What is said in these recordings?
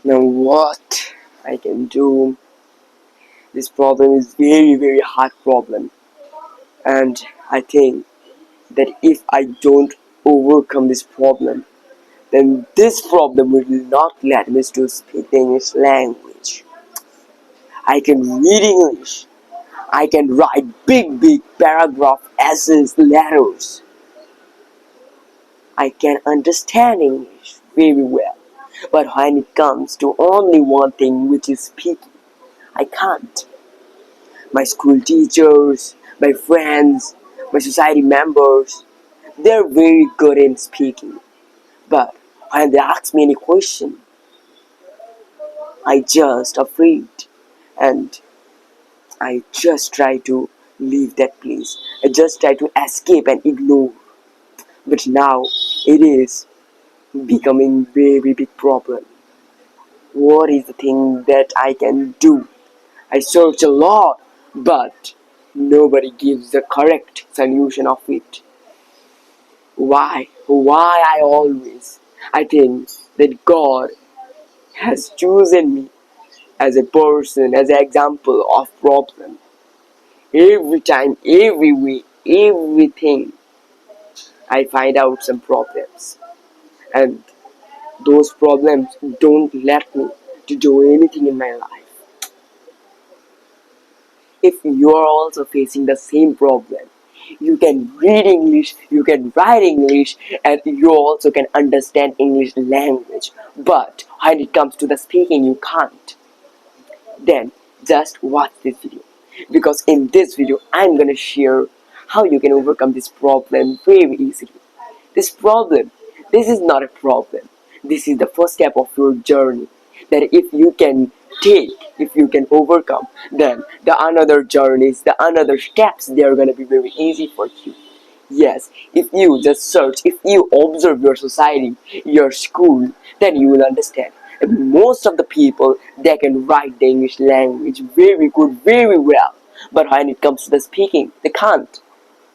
Now what I can do? This problem is very hard problem, and I think that if I don't overcome this problem, then this problem will not let me to speak the English language. I can read English. I can write big paragraph essays, letters. I can understand English very well. But when it comes to only one thing, which is speaking, I can't. My school teachers, my friends, my society members, they're very good in speaking. But when they ask me any question, I just afraid and I just try to leave that place. I just try to escape and ignore. But now it is becoming very big problem. What is the thing that I can do? I search a lot, but nobody gives the correct solution of it. Why? Why I always? I think that God has chosen me as a person, as an example of problem. Every time, every week, everything, I find out some problems. And those problems don't let me to do anything in my life. If you are also facing the same problem, you can read English, you can write English, and you also can understand English language. But when it comes to the speaking, you can't. Then just watch this video. Because in this video, I'm gonna share how you can overcome this problem very easily. This problem, this is not a problem. This is the first step of your journey. That if you can take, if you can overcome, then the another journeys, the another steps, they are gonna be very easy for you. Yes, if you just search, if you observe your society, your school, then you will understand. And most of the people, they can write the English language very good, very well. But when it comes to the speaking, they can't.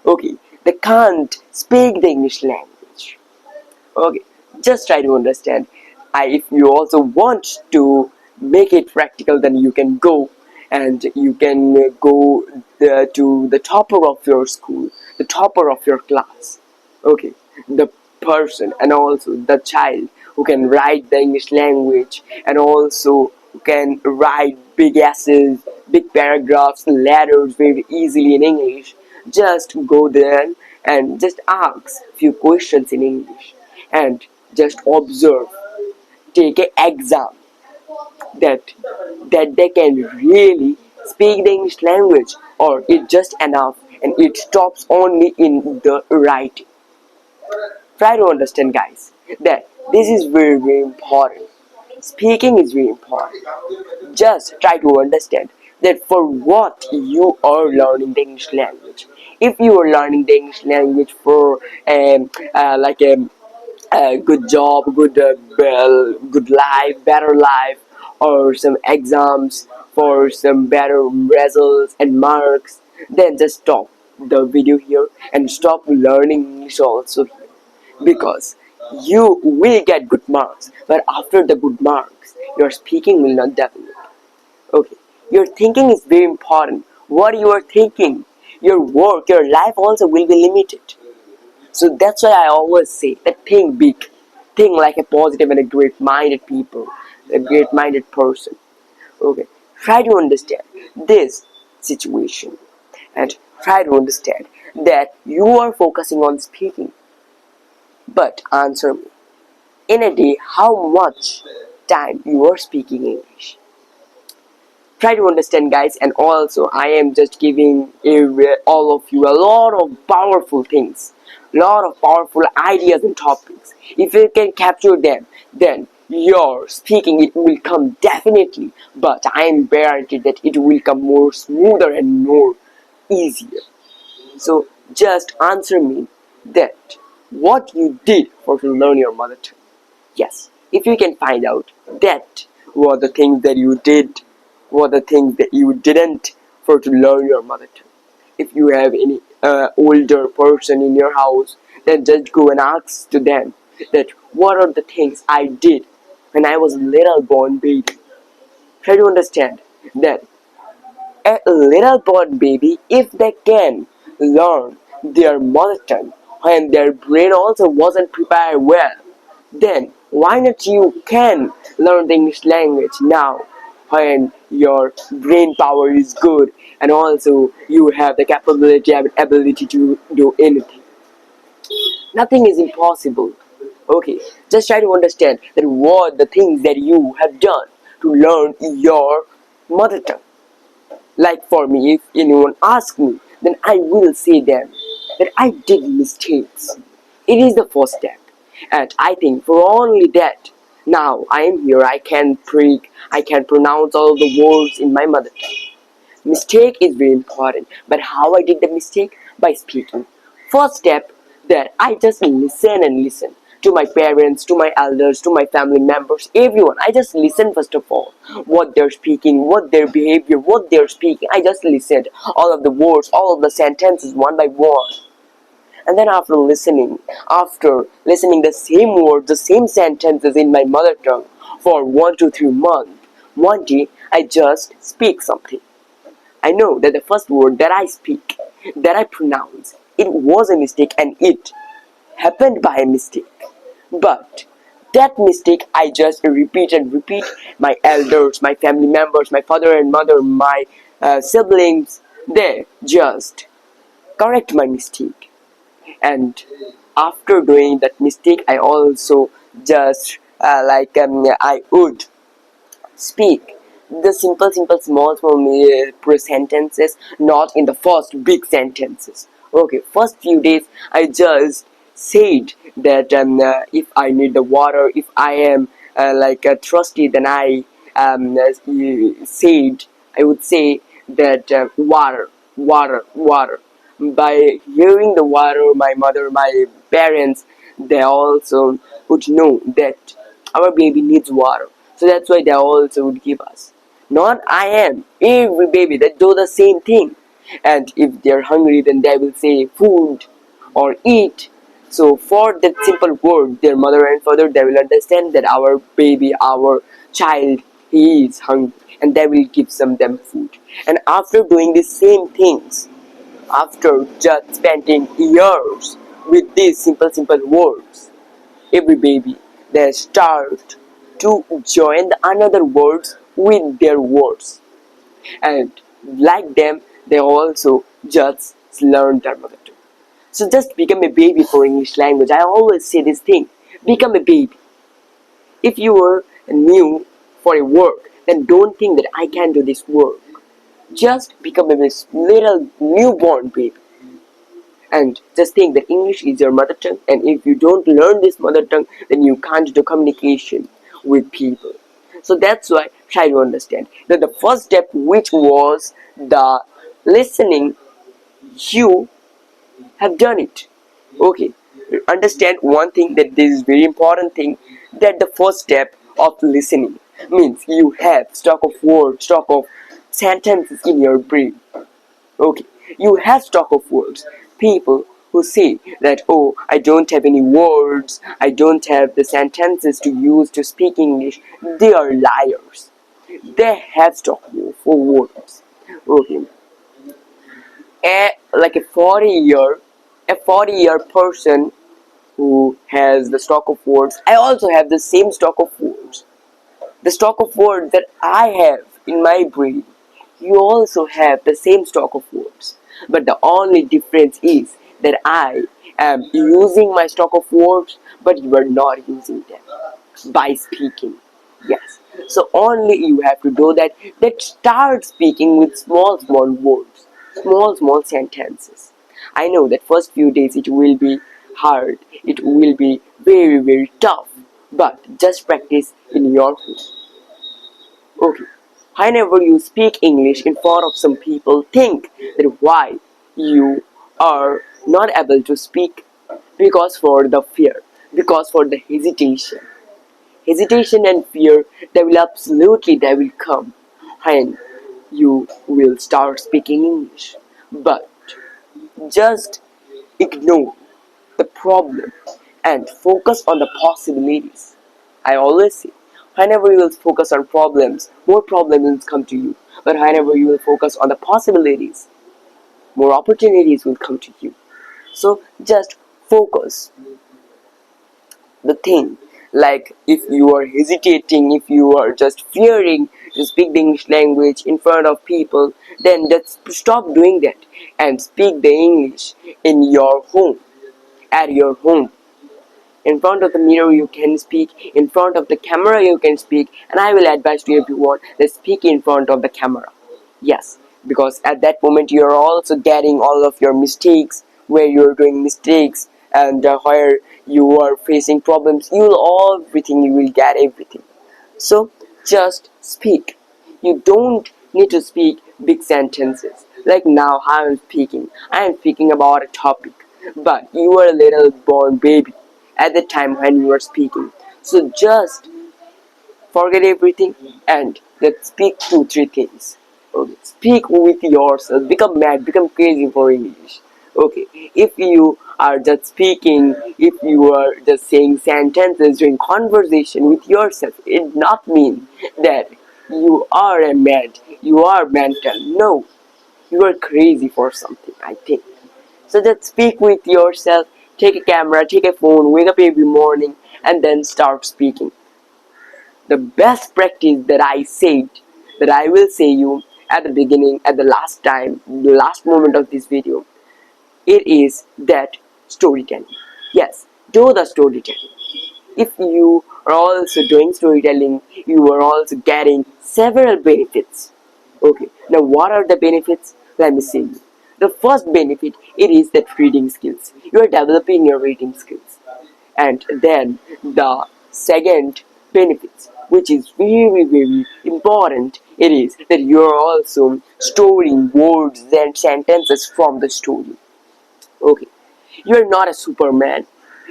Okay, they can't speak the English language. Okay, just try to understand. If you also want to make it practical, then you can go and you can go to the topper of your school, the topper of your class. Okay, the person and also the child who can write the English language and also who can write big essays, big paragraphs, letters very easily in English. Just go there and just ask few questions in English and just observe, take an exam that they can really speak the English language, or it just enough and it stops only in the writing. Try to understand, guys, that this is very important. Speaking is very important. Just try to understand that for what you are learning the English language. If you are learning the English language for like a good job, good life, better life, or some exams for some better results and marks, then just stop the video here and stop learning English also here, because you will get good marks, but after the good marks, your speaking will not develop. Okay, your thinking is very important. What you are thinking, your work, your life also will be limited. So that's why I always say that think big, think like a positive and a great-minded people, a great-minded person. Okay, try to understand this situation and try to understand that you are focusing on speaking. But answer me, in a day, how much time you are speaking English? Try to understand, guys, and also I am just giving all of you a lot of powerful things, lot of powerful ideas and topics. If you can capture them, then your speaking it will come definitely, but I am guaranteed that it will come more smoother and more easier. So just answer me that what you did for to learn your mother tongue. Yes, if you can find out that what the things that you did, what the things that you didn't for to learn your mother tongue. If you have any older person in your house, then just go and ask to them that what are the things I did when I was a little born baby. Try to understand that a little born baby, if they can learn their mother tongue when their brain also wasn't prepared well, then why not you can learn the English language now when your brain power is good and also you have the capability and ability to do anything. Nothing is impossible. Okay, just try to understand that what the things that you have done to learn your mother tongue. Like for me, if anyone asks me, then I will say them that I did mistakes. It is the first step. And I think for only that, now I am here, I can speak, I can pronounce all the words in my mother tongue. Mistake is very important, but how I did the mistake? By speaking. First step, that I just listen and listen to my parents, to my elders, to my family members, everyone. I just listen first of all what they're speaking, what their behavior, what they're speaking. I just listened all of the words, all of the sentences one by one. And then after listening the same words, the same sentences in my mother tongue for 1 to 3 months, one day I just speak something. I know that the first word that I speak, that I pronounce, it was a mistake and it happened by a mistake. But that mistake I just repeat and repeat. My elders, my family members, my father and mother, my siblings, they just correct my mistake. And after doing that mistake, I also just I would speak the simple, small sentences, not in the first big sentences. Okay, first few days I just said that if I need the water, if I am thirsty, then said I would say that water, water, water. By hearing the water, my mother, my parents, they also would know that our baby needs water. So that's why they also would give us. Not I am. Every baby that do the same thing. And if they're hungry, then they will say food or eat. So for that simple word, their mother and father, they will understand that our baby, our child, he is hungry, and they will give them food. And after doing the same things, after just spending years with these simple words, every baby they start to join the another words with their words, and like them they also just learn their mother tongue. So just become a baby for English language. I always say this thing: become a baby. If you are new for a work, then don't think that I can do this work. Just become a little newborn baby and just think that English is your mother tongue, and if you don't learn this mother tongue, then you can't do communication with people. So that's why try to understand that the first step, which was the listening, you have done it. Okay, understand one thing, that this is very important thing, that the first step of listening means you have stock of words, stock of sentences in your brain. Okay, you have stock of words. People who say that, oh, I don't have any words, I don't have the sentences to use to speak English, they are liars. They have stock for words. Okay, like a 40-year person who has the stock of words, I also have the same stock of words. The stock of words that I have in my brain, you also have the same stock of words. But the only difference is that I am using my stock of words, but you are not using them by speaking. Yes. So only you have to do that. That start speaking with small words, small sentences. I know that first few days it will be hard. It will be very tough. But just practice in your home. Okay. Whenever you speak English in front of some people, think that why you are not able to speak, because for the fear, because for the hesitation. Hesitation and fear, they will come when you will start speaking English. But just ignore the problem and focus on the possibilities. I always say, whenever you will focus on problems, more problems will come to you. But whenever you will focus on the possibilities, more opportunities will come to you. So just focus the thing. Like if you are hesitating, if you are just fearing to speak the English language in front of people, then just stop doing that and speak the English in your home, at your home. In front of the mirror you can speak, in front of the camera you can speak, and I will advise to everyone that speak in front of the camera. Yes, because at that moment you are also getting all of your mistakes, where you are doing mistakes, and where you are facing problems, you will everything, you will get everything. So just speak. You don't need to speak big sentences. Like now I am speaking about a topic, but you are a little born baby at the time when you are speaking. So just forget everything and let's speak two, three things. Okay. Speak with yourself. Become mad. Become crazy for English. Okay. If you are just speaking, if you are just saying sentences during conversation with yourself, it does not mean that you are a mad. You are mental. No, you are crazy for something, I think. So just speak with yourself. Take a camera, take a phone, wake up every morning, and then start speaking. The best practice that I said, that I will say you at the beginning, at the last time, the last moment of this video, it is that storytelling. Yes, do the storytelling. If you are also doing storytelling, you are also getting several benefits. Okay, now what are the benefits? Let me see. The first benefit, it is that reading skills. You are developing your reading skills. And then the second benefits, which is very very important, it is that you are also storing words and sentences from the story. Okay, you are not a superman,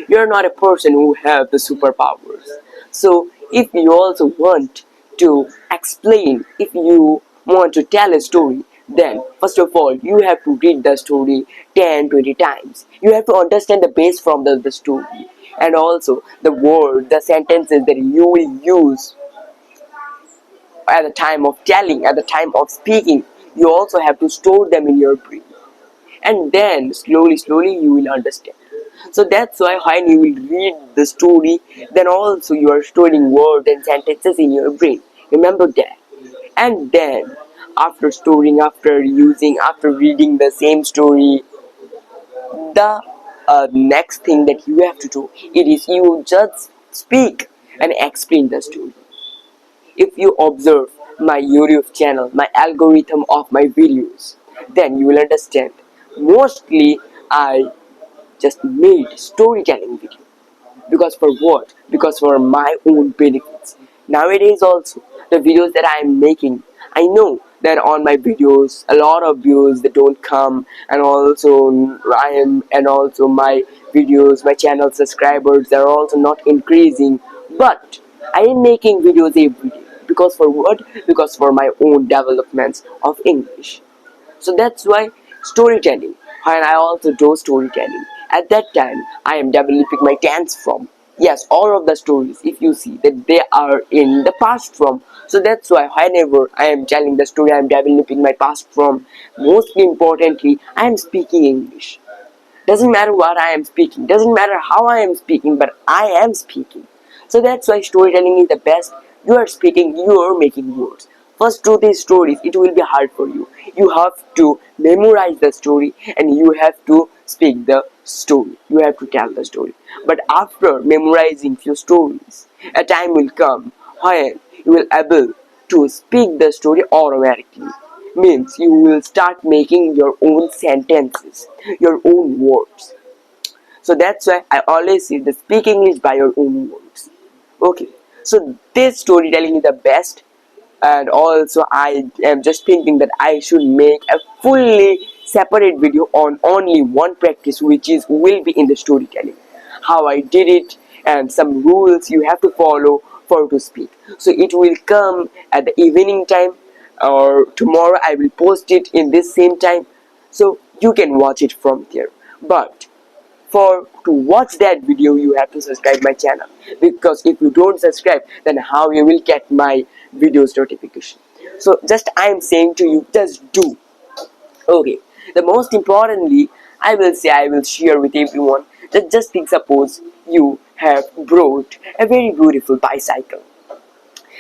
you are not a person who have the superpowers. So if you also want to explain, if you want to tell a story, then first of all you have to read the story 10, 20 times. You have to understand the base from the story, and also the word, the sentences that you will use at the time of telling, at the time of speaking. You also have to store them in your brain, and then slowly you will understand. So that's why when you will read the story, then also you are storing words and sentences in your brain. Remember that. And then after storing, after using, after reading the same story, the next thing that you have to do, it is you just speak and explain the story. If you observe my YouTube channel, my algorithm of my videos, then you will understand. Mostly I just made storytelling video. Because for what? Because for my own benefits. Nowadays also, the videos that I am making, I know that on my videos a lot of views that don't come, and also my videos, my channel subscribers are also not increasing. But I am making videos every day. Because for what? Because for my own developments of English. So that's why storytelling, and I also do storytelling. At that time, I am developing my tense form. Yes, all of the stories, if you see that they are in the past form. So that's why whenever I am telling the story, I am developing my past form. Mostly importantly, I am speaking English. Doesn't matter what I am speaking, doesn't matter how I am speaking, but I am speaking. So that's why storytelling is the best. You are speaking, you are making words. First, through these stories, it will be hard for you. You have to memorize the story and you have to speak the story. You have to tell the story. But after memorizing few stories, a time will come when you will able to speak the story automatically. Means you will start making your own sentences, your own words. So that's why I always say that speak English by your own words. Okay, so this storytelling is the best, and also I am just thinking that I should make a fully separate video on only one practice, which is will be in the storytelling, how I did it, and some rules you have to follow for to speak. So it will come at the evening time, or tomorrow I will post it in this same time, so you can watch it from there. But For to watch that video, you have to subscribe my channel, because if you don't subscribe, then how you will get my videos notification? So just I am saying to you, just do. Okay, the most importantly, I will say, I will share with everyone that just think, suppose you have brought a very beautiful bicycle,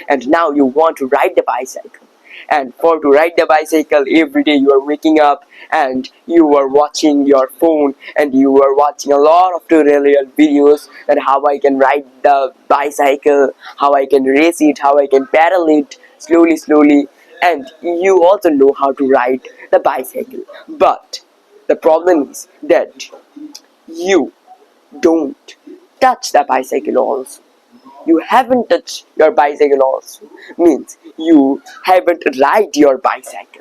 and now you want to ride the bicycle. And for to ride the bicycle, every day you are waking up and you are watching your phone and you are watching a lot of tutorial videos that how I can ride the bicycle, how I can race it, how I can pedal it slowly, and you also know how to ride the bicycle. But the problem is that you don't touch the bicycle also. You haven't touched your bicycle also, means you haven't ride your bicycle.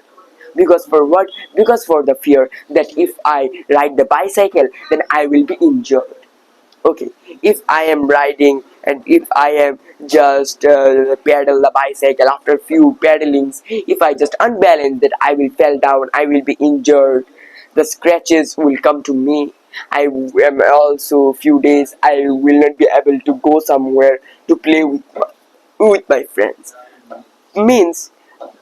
Because for what? Because for the fear that if I ride the bicycle, then I will be injured. Okay, if I am riding and if I am just pedal the bicycle, after few pedalings, if I just unbalance, that I will fall down, I will be injured, the scratches will come to me. I am also few days I will not be able to go somewhere to play with my friends, means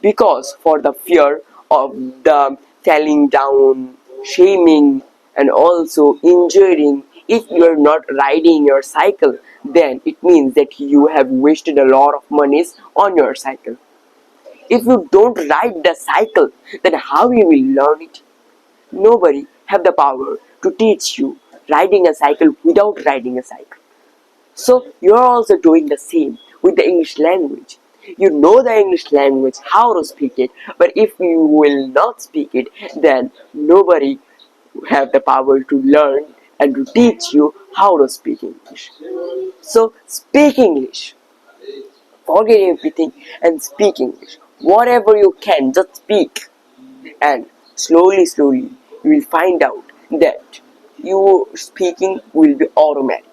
because for the fear of the falling down, shaming, and also injuring. If you are not riding your cycle, then it means that you have wasted a lot of monies on your cycle. If you don't ride the cycle, then how you will learn it? Nobody have the power to teach you riding a cycle without riding a cycle. So you're also doing the same with the English language. You know the English language, how to speak it, but if you will not speak it, then nobody have the power to learn and to teach you how to speak English. So speak English. Forget everything and speak English. Whatever you can, just speak. And slowly, you will find out that your speaking will be automatic.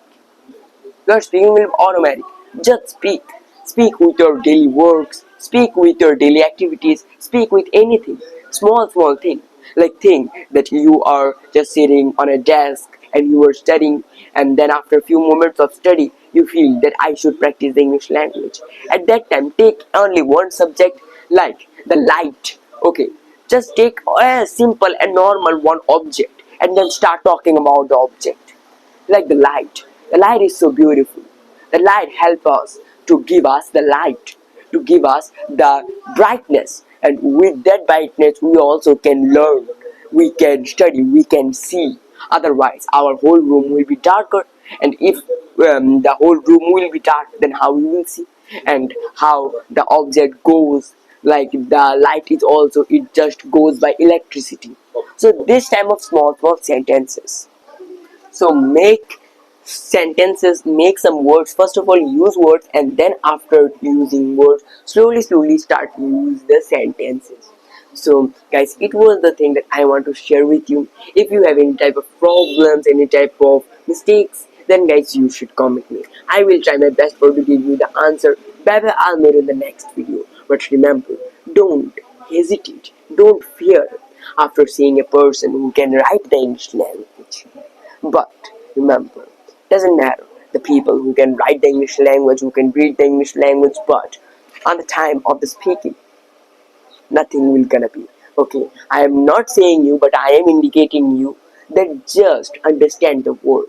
Your speaking will be automatic. Just speak. Speak with your daily works. Speak with your daily activities. Speak with anything. Small thing. Like think that you are just sitting on a desk and you are studying, and then after a few moments of study you feel that I should practice the English language. At that time take only one subject, like the light. Okay, just take a simple and normal one object and then start talking about the object, like the light. The light is so beautiful. The light helps us to give us the light, to give us the brightness, and with that brightness we also can learn, we can study, we can see. Otherwise our whole room will be darker, and if the whole room will be dark, then how we will see, and how the object goes, like the light is also, it just goes by electricity. So this type of small sentences. So make sentences, make some words. First of all, use words, and then after using words, slowly start use the sentences. So guys, it was the thing that I want to share with you. If you have any type of problems, any type of mistakes, then guys you should comment me. I will try my best for to give you the answer. Bye bye, I'll meet you in the next video. But remember, don't hesitate, don't fear after seeing a person who can write the English language. But remember, doesn't matter the people who can write the English language, who can read the English language, but on the time of the speaking, nothing will gonna be. Okay, I am not saying you, but I am indicating you that just understand the word.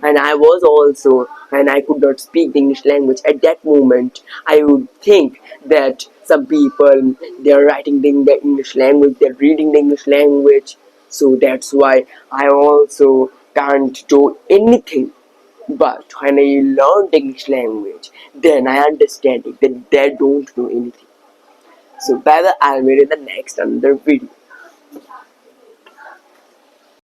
And I was also, and I could not speak the English language at that moment, I would think that some people, they are writing the English language, they are reading the English language, so that's why I also can't do anything. But when I learned English language, then I understand it, that they don't know anything. So bye bye, I'll meet you in the next another video.